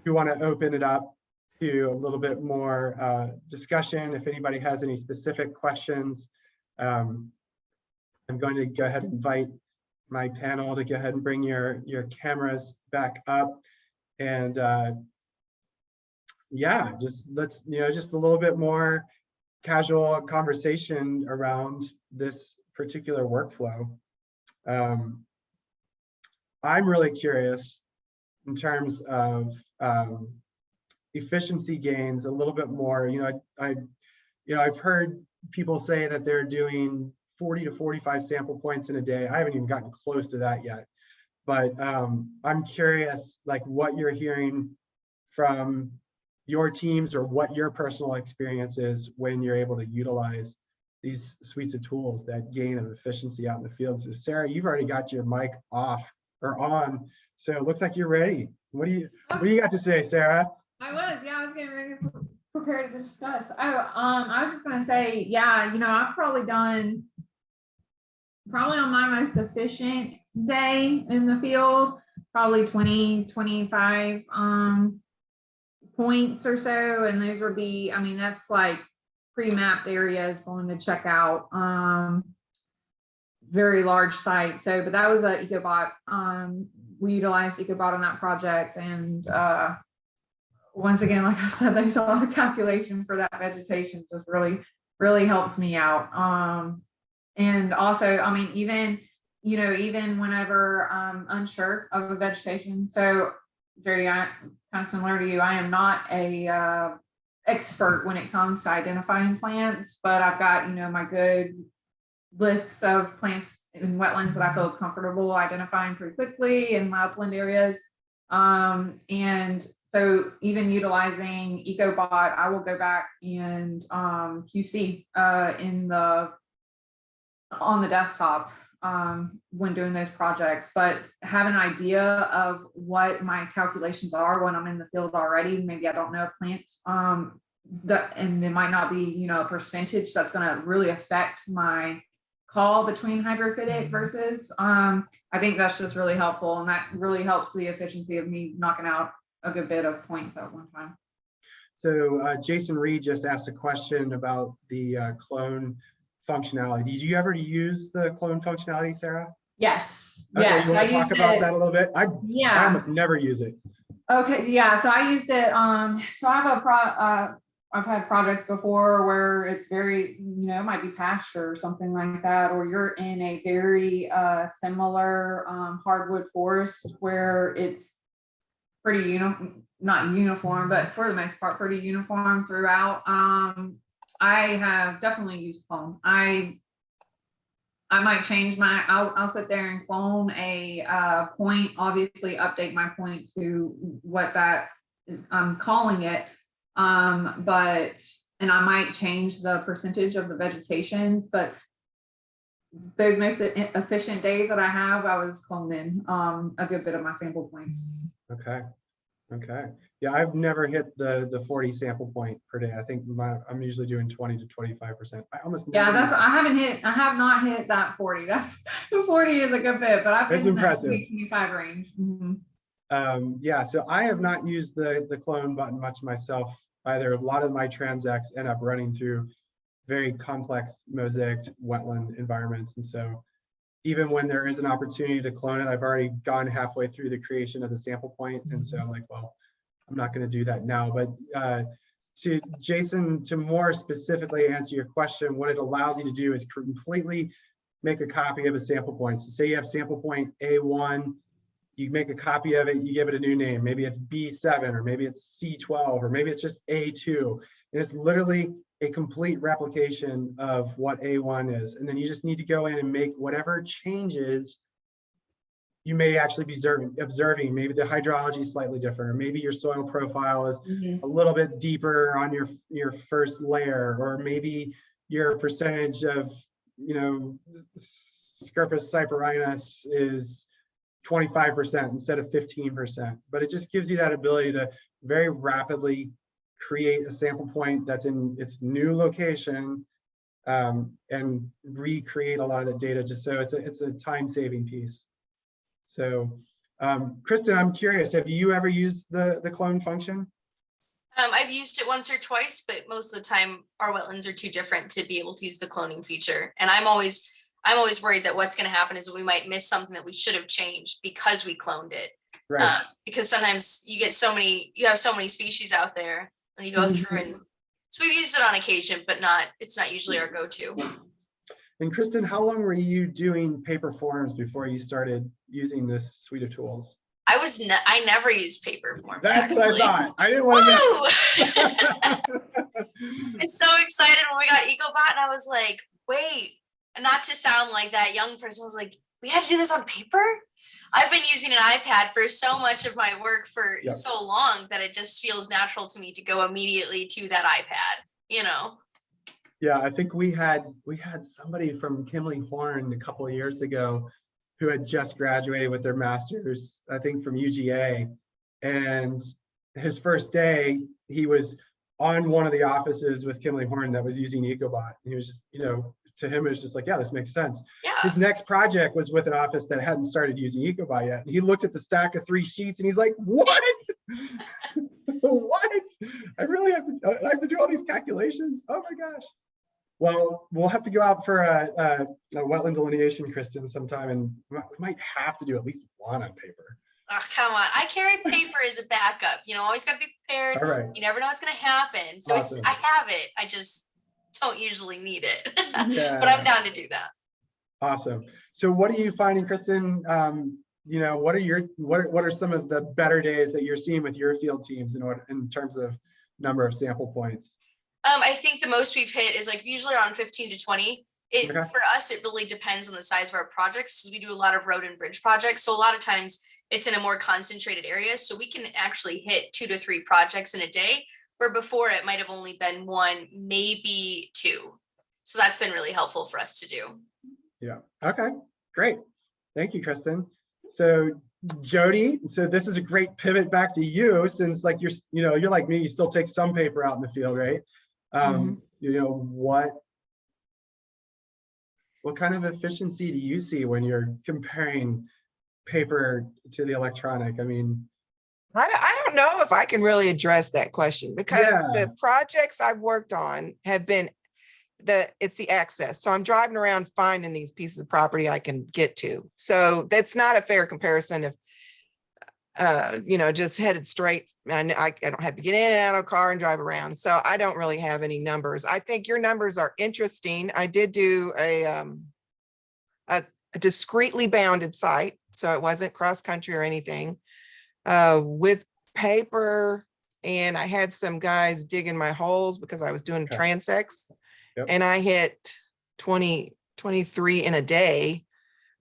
We want to open it up to a little bit more discussion. If anybody has any specific questions, I'm going to go ahead and invite my panel to go ahead and bring your cameras back up. And yeah, just let's, just a little bit more casual conversation around this particular workflow. I'm really curious in terms of efficiency gains a little bit more. I've heard people say that they're doing 40 to 45 sample points in a day. I haven't even gotten close to that yet, but I'm curious, like, what you're hearing from your teams or what your personal experience is when you're able to utilize these suites of tools, that gain of efficiency out in the field. So Sarah, you've already got your mic off or on, so it looks like you're ready. What do you got to say, Sarah?
I was getting ready to prepare to discuss. I was just going to say, yeah, I've probably on my most efficient day in the field, probably 20, 25 points or so. And those would be, that's like pre-mapped areas going to check out, very large site. So, but that was a Ecobot. We utilized Ecobot on that project. And once again, like I said, there's a lot of calculation for that vegetation, just really, really helps me out. And also, even whenever I'm unsure of a vegetation. So Jodie, I kind of similar to you, I am not a expert when it comes to identifying plants, but I've got, my good list of plants in wetlands that I feel comfortable identifying pretty quickly in my upland areas. And so even utilizing Ecobot, I will go back and QC on the desktop when doing those projects, but have an idea of what my calculations are when I'm in the field already. Maybe I don't know a plant, and it might not be, a percentage that's going to really affect my call between hydrophytic versus, I think that's just really helpful. And that really helps the efficiency of me knocking out a good bit of points at one time.
So Jason Reed just asked a question about the clone functionality. Did you ever use the clone functionality, Sarah?
Yes.
Okay,
yes.
you want to talk about that a little bit? I almost never use it.
Okay. Yeah. So I used it. So I have I've had projects before where it's very, it might be pasture or something like that, or you're in a very similar hardwood forest where it's pretty, not uniform, but for the most part, pretty uniform throughout. I have definitely used clone. I might change I'll sit there and clone a point, obviously update my point to what that is, I'm calling it. And I might change the percentage of the vegetations, but those most efficient days that I have, I was cloning a good bit of my sample points.
Okay. Yeah, I've never hit the 40 sample point per day. I think I'm usually doing 20 to 25%. I almost never.
Yeah, I have not hit that 40. That 40 is a good bit, but I've been in that 25 range. Mm-hmm.
Yeah, so I have not used the clone button much myself either. A lot of my transacts end up running through very complex mosaic wetland environments. And so even when there is an opportunity to clone it, I've already gone halfway through the creation of the sample point. And so I'm like, well, I'm not going to do that now. But to Jason, to more specifically answer your question, what it allows you to do is completely make a copy of a sample point. So say you have sample point A1, you make a copy of it, you give it a new name. Maybe it's B7, or maybe it's C12, or maybe it's just A2. And it's literally a complete replication of what A1 is. And then you just need to go in and make whatever changes you may actually be observing. Maybe the hydrology is slightly different, or maybe your soil profile is a little bit deeper on your first layer, or maybe your percentage of, Scirpus cyperinus is 25% instead of 15%. But it just gives you that ability to very rapidly create a sample point that's in its new location, and recreate a lot of the data, just so it's a time-saving piece. So, Kristin, I'm curious, have you ever used the clone function?
I've used it once or twice, but most of the time our wetlands are too different to be able to use the cloning feature. And I'm always worried that what's going to happen is we might miss something that we should have changed because we cloned it.
Right.
Because sometimes you have so many species out there, and you go through and so we've used it on occasion, but it's not usually our go-to.
And Kristin, how long were you doing paper forms before you started using this suite of tools?
I never used paper forms.
That's what I thought. I didn't want to
I was so excited when we got Ecobot, and I was like, wait, not to sound like that young person, I was like, we had to do this on paper? I've been using an iPad for so much of my work for so long that it just feels natural to me to go immediately to that iPad, you know?
Yeah, I think we had somebody from Kimley Horn a couple of years ago who had just graduated with their master's, I think from UGA. And his first day, he was on one of the offices with Kimley Horn that was using Ecobot. And he was just, to him, it was just like, yeah, this makes sense.
Yeah.
His next project was with an office that hadn't started using Ecobot yet. And he looked at the stack of 3 sheets and he's like, what? What? I have to do all these calculations? Oh my gosh. Well, we'll have to go out for a wetland delineation, Kristin, sometime, and we might have to do at least one on paper.
Oh, come on. I carry paper as a backup. Always got to be prepared.
All right.
You never know what's going to happen. So
Awesome.
I have it. I just don't usually need it.
Yeah.
But I'm down to do that.
Awesome. So what are you finding, Kristin? What are some of the better days that you're seeing with your field teams in terms of number of sample points?
I think the most we've hit is like usually around 15 to 20.
Okay.
For us, it really depends on the size of our projects, because we do a lot of road and bridge projects. So a lot of times it's in a more concentrated area. So we can actually hit 2 to 3 projects in a day, where before it might have only been 1, maybe 2. So that's been really helpful for us to do.
Yeah. Okay, great. Thank you, Kristin. So Jodie, so this is a great pivot back to you, since like you're like me, you still take some paper out in the field, right? What kind of efficiency do you see when you're comparing paper to the electronic? I mean,
I don't know if I can really address that question, because the projects I've worked on have been it's the access. So I'm driving around finding these pieces of property I can get to. So that's not a fair comparison if just headed straight. And I don't have to get in and out of a car and drive around. So I don't really have any numbers. I think your numbers are interesting. I did do a discretely bounded site, so it wasn't cross country or anything, with paper. And I had some guys digging my holes because I was doing transects.
Yep.
And I hit 23 in a day,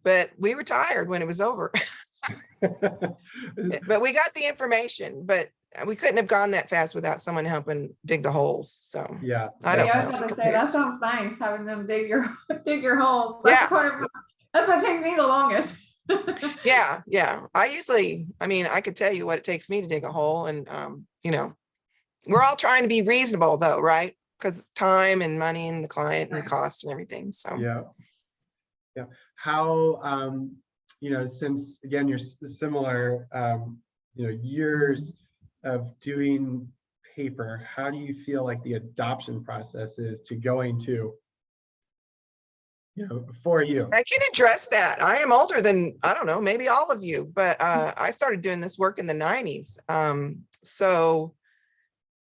but we were tired when it was over. But we got the information, but we couldn't have gone that fast without someone helping dig the holes. So
yeah,
I don't know.
I was gonna say, that sounds nice, having them dig your holes. That's what takes me the longest.
Yeah. I could tell you what it takes me to dig a hole, and we're all trying to be reasonable though, right? Because it's time and money and the client and cost and everything. So
yeah. How since again you're similar, years of doing paper, how do you feel like the adoption process is to going to, for you?
I can address that. I am older than, I don't know, maybe all of you, but I started doing this work in the 90s. So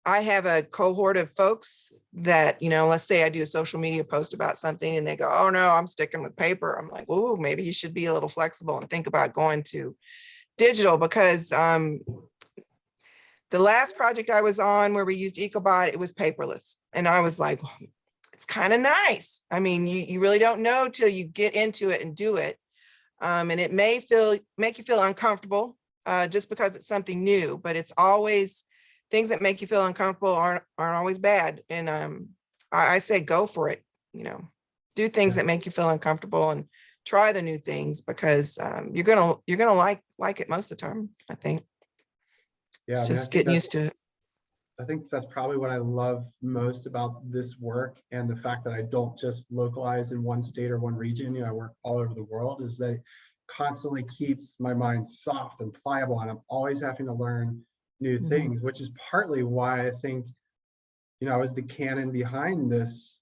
I have a cohort of folks that, let's say I do a social media post about something and they go, oh no, I'm sticking with paper. I'm like, oh, maybe you should be a little flexible and think about going to digital, because the last project I was on where we used Ecobot, it was paperless. And I was like, it's kind of nice. I mean, you really don't know till you get into it and do it. And it may make you feel uncomfortable just because it's something new, but it's always, things that make you feel uncomfortable aren't always bad. And I say go for it, do things that make you feel uncomfortable and try the new things, because you're gonna like it most of the time, I think.
Yeah,
It's just getting used to it.
think that's probably what I love most about this work, and the fact that I don't just localize in one state or one region. I work all over the world, is that it constantly keeps my mind soft and pliable, and I'm always having to learn new things, which is partly why I think, I was the canon behind this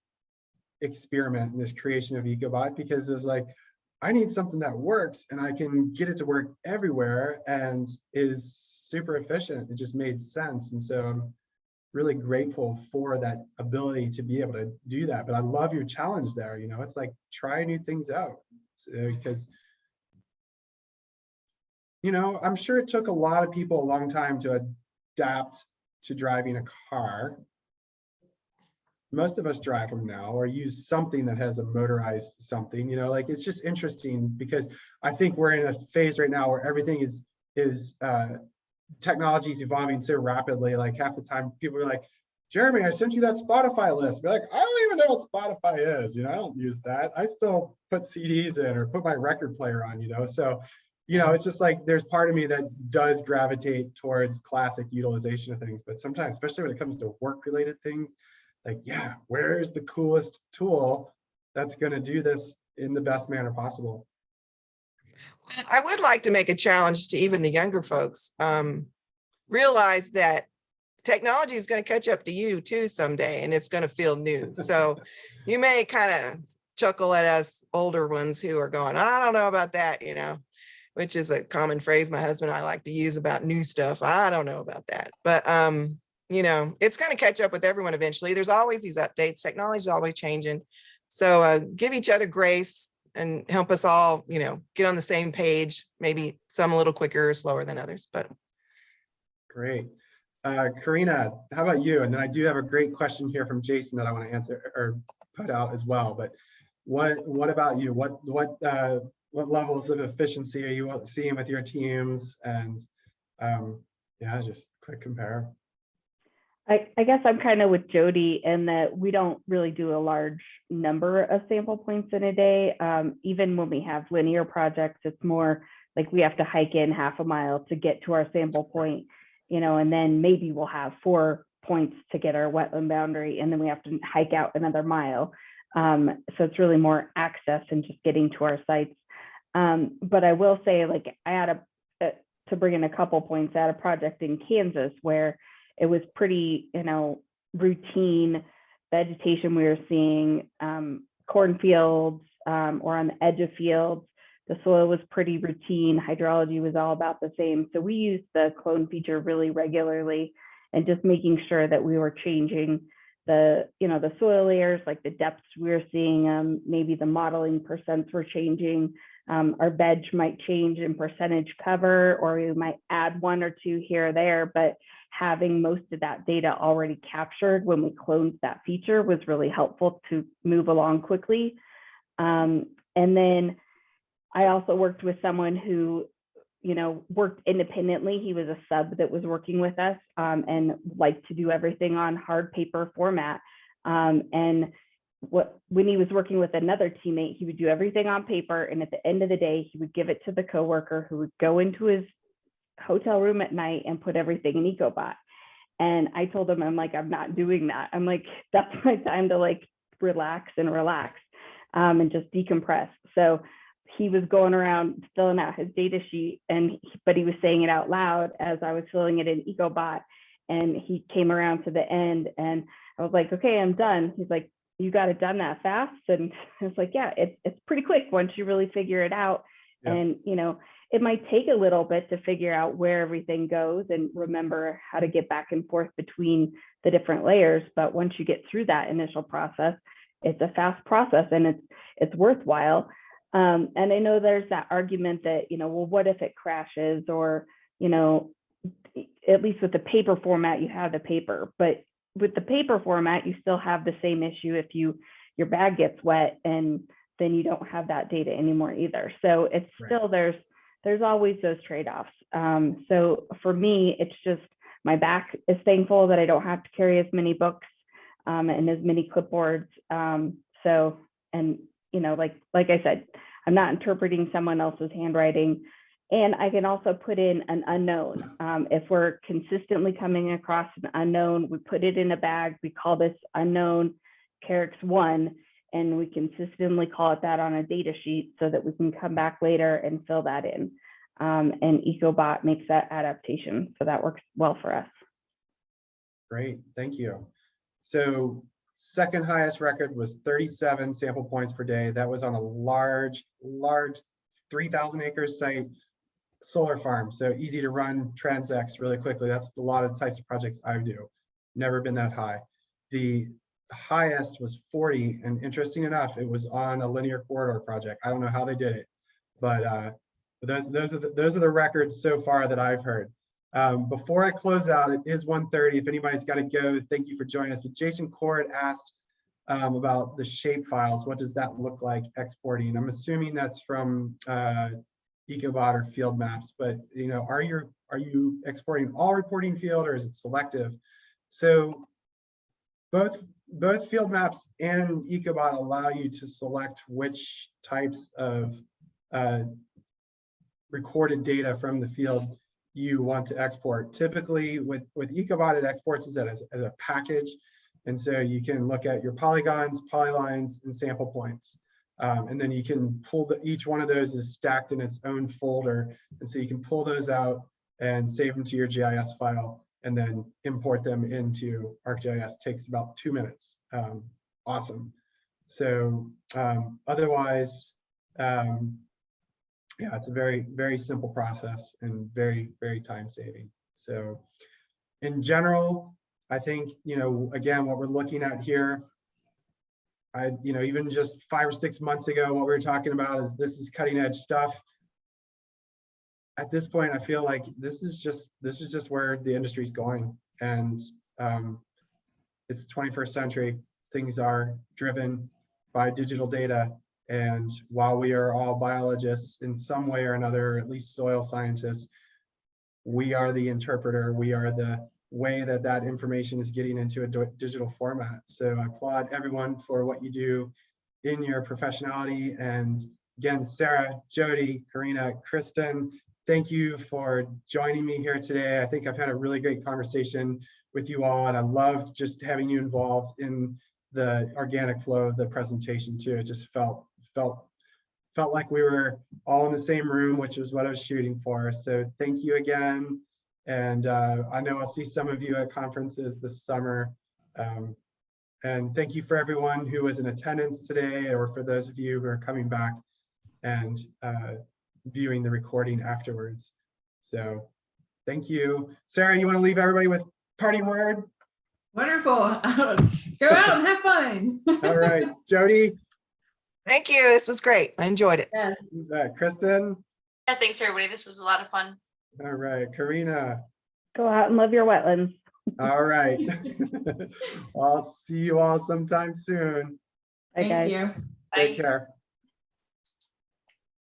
experiment and this creation of Ecobot, because it was like, I need something that works and I can get it to work everywhere and is super efficient. It just made sense. And so I'm really grateful for that ability to be able to do that. But I love your challenge there. It's like, try new things out, because, I'm sure it took a lot of people a long time to adapt to driving a car. Most of us drive them now, or use something that has a motorized something, like, it's just interesting, because I think we're in a phase right now where everything is technology is evolving so rapidly. Like, half the time people are like, Jeremy, I sent you that Spotify list. Be like, I don't even know what Spotify is. I don't use that. I still put CDs in or put my record player on, so, it's just like, there's part of me that does gravitate towards classic utilization of things. But sometimes, especially when it comes to work related things, like, yeah, where's the coolest tool that's going to do this in the best manner possible?
I would like to make a challenge to even the younger folks. Realize that technology is going to catch up to you too someday, and it's going to feel new. So you may kind of chuckle at us older ones who are going, I don't know about that, which is a common phrase my husband and I like to use about new stuff. I don't know about that. But it's going to catch up with everyone eventually. There's always these updates. Technology is always changing. So give each other grace and help us all, get on the same page, maybe some a little quicker or slower than others. But
great. Karina, how about you? And then I do have a great question here from Jason that I want to answer or put out as well. But what about you? What levels of efficiency are you seeing with your teams? And just quick compare.
I guess I'm kind of with Jodie in that we don't really do a large number of sample points in a day. Even when we have linear projects, it's more like we have to hike in half a mile to get to our sample point, and then maybe we'll have 4 points to get our wetland boundary, and then we have to hike out another mile. So it's really more access and just getting to our sites. But I will say, like, I had to bring in a couple points at a project in Kansas where it was pretty, routine vegetation we were seeing, cornfields or on the edge of fields. The soil was pretty routine. Hydrology was all about the same. So we used the clone feature really regularly and just making sure that we were changing the soil layers, like the depths we were seeing, maybe the modeling percents were changing. Our veg might change in percentage cover, or we might add 1 or 2 here or there, but having most of that data already captured when we cloned that feature was really helpful to move along quickly. And then I also worked with someone who, worked independently. He was a sub that was working with us and liked to do everything on hard paper format. And when he was working with another teammate, he would do everything on paper. And at the end of the day, he would give it to the coworker who would go into his hotel room at night and put everything in Ecobot. And I told him, I'm like, I'm not doing that. I'm like, that's my time to like relax and just decompress. So he was going around filling out his data sheet, but he was saying it out loud as I was filling it in Ecobot. And he came around to the end and I was like, okay, I'm done. He's like, you got it done that fast? And I was like, yeah, it's pretty quick once you really figure it out. Yeah. And, it might take a little bit to figure out where everything goes and remember how to get back and forth between the different layers. But once you get through that initial process, it's a fast process and it's worthwhile. And I know there's that argument that, well, what if it crashes? Or, at least with the paper format, you have the paper, but with the paper format, you still have the same issue if your bag gets wet, and then you don't have that data anymore either. So it's still, there's always those trade-offs. So for me, it's just my back is thankful that I don't have to carry as many books and as many clipboards. Like I said, I'm not interpreting someone else's handwriting. And I can also put in an unknown. If we're consistently coming across an unknown, we put it in a bag. We call this unknown Carix 1, and we consistently call it that on a data sheet so that we can come back later and fill that in. And Ecobot makes that adaptation. So that works well for us.
Great, thank you. So second highest record was 37 sample points per day. That was on a large 3,000 acre site solar farm. So easy to run transects really quickly. That's a lot of types of projects I do. Never been that high. The highest was 40, and interesting enough, it was on a linear corridor project. I don't know how they did it, but those are the records so far that I've heard. Before I close out, it is 1:30. If anybody's got to go, thank you for joining us. But Jason Cord asked about the shape files. What does that look like exporting? I'm assuming that's from Ecobot or field maps, but you know, are you exporting all reporting field or is it selective? So both field maps and Ecobot allow you to select which types of recorded data from the field you want to export. Typically with Ecobot, it exports as a package. And so you can look at your polygons, polylines, and sample points. And then you can pull each one of those is stacked in its own folder. And so you can pull those out and save them to your GIS file and then import them into ArcGIS. Takes about 2 minutes. Awesome. So otherwise, yeah, it's a very, very simple process and very, very time saving. So in general, I think, you know, again, what we're looking at here, even just 5 or 6 months ago, what we were talking about is this is cutting edge stuff. At this point, I feel like this is just where the industry's going. And it's the 21st century. Things are driven by digital data. And while we are all biologists in some way or another, at least soil scientists, we are the interpreter. We are the way that information is getting into a digital format. So I applaud everyone for what you do in your professionality. And again, Sarah, Jodie, Karina, Kristin, thank you for joining me here today. I think I've had a really great conversation with you all, and I loved just having you involved in the organic flow of the presentation too. It just felt like we were all in the same room, which is what I was shooting for. So thank you again. And I know I'll see some of you at conferences this summer. And thank you for everyone who was in attendance today, or for those of you who are coming back and viewing the recording afterwards. So thank you. Sarah, you want to leave everybody with parting word?
Wonderful. Go out and have fun.
All right, Jodie.
Thank you. This was great. I enjoyed it.
Yes.
Kristin.
Yeah, thanks everybody. This was a lot of fun.
All right, Karina.
Go out and love your wetlands.
All right. I'll see you all sometime soon.
Bye, guys.
Thank you.
Bye.
Take care.